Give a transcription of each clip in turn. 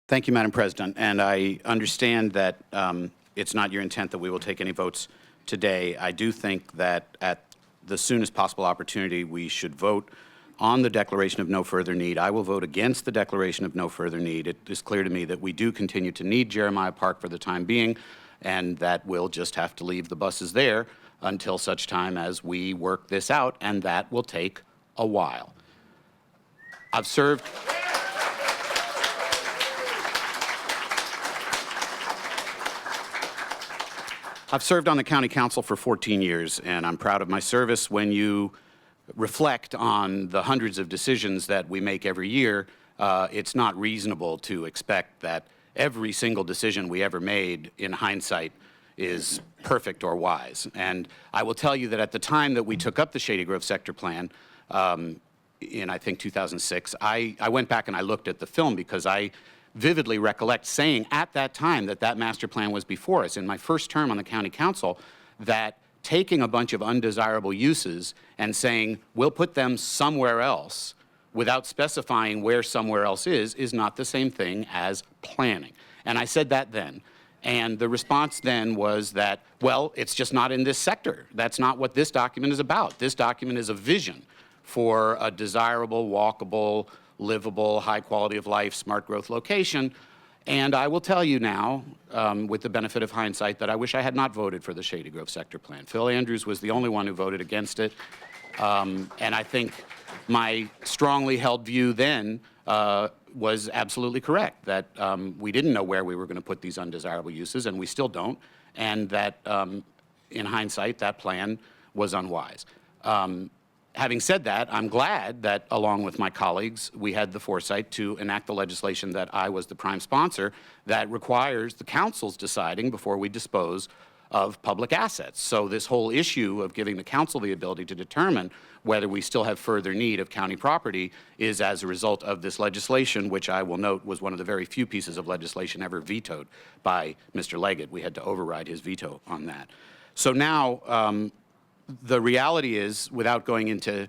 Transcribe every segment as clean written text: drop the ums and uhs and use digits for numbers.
Thank you, Madam President. And I understand that it's not your intent that we will take any votes today. I do think that at the soonest possible opportunity, we should vote on the declaration of no further need. I will vote against the declaration of no further need. It is clear to me that we do continue to need Jeremiah Park for the time being, and that we'll just have to leave the buses there until such time as we work this out, and that will take a while. I've served on the County Council for 14 years, and I'm proud of my service. When you reflect on the hundreds of decisions that we make every year, it's not reasonable to expect that every single decision we ever made in hindsight is perfect or wise. And I will tell you that at the time that we took up the Shady Grove Sector Plan, in I think 2006, I went back and I looked at the film because I vividly recollect saying at that time that that master plan was before us in my first term on the County Council, that taking a bunch of undesirable uses and saying we'll put them somewhere else without specifying where somewhere else is not the same thing as planning. And I said that then. And the response then was that, well, it's just not in this sector. That's not what this document is about. This document is a vision for a desirable, walkable, livable, high quality of life, smart growth location. And I will tell you now, with the benefit of hindsight, that I wish I had not voted for the Shady Grove Sector Plan. Phil Andrews was the only one who voted against it. And I think my strongly held view then was absolutely correct, that we didn't know where we were going to put these undesirable uses, and we still don't, and that in hindsight, that plan was unwise. Having said that, I'm glad that, along with my colleagues, we had the foresight to enact the legislation that I was the prime sponsor that requires the council's deciding before we dispose of public assets. So this whole issue of giving the council the ability to determine whether we still have further need of county property is as a result of this legislation, which I will note was one of the very few pieces of legislation ever vetoed by Mr. Leggett. We had to override his veto on that. So now, the reality is, without going into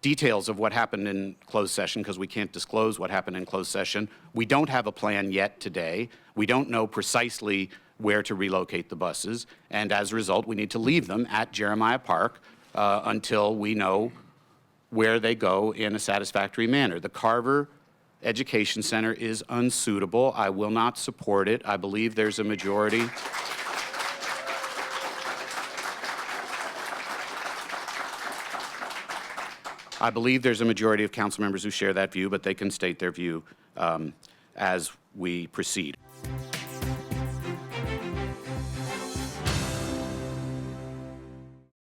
details of what happened in closed session, because we can't disclose what happened in closed session, we don't have a plan yet today. We don't know precisely where to relocate the buses, and as a result, we need to leave them at Jeremiah Park until we know where they go in a satisfactory manner. The Carver Educational Center is unsuitable. I will not support it. I believe there's a majority. I believe there's a majority of council members who share that view, but they can state their view as we proceed.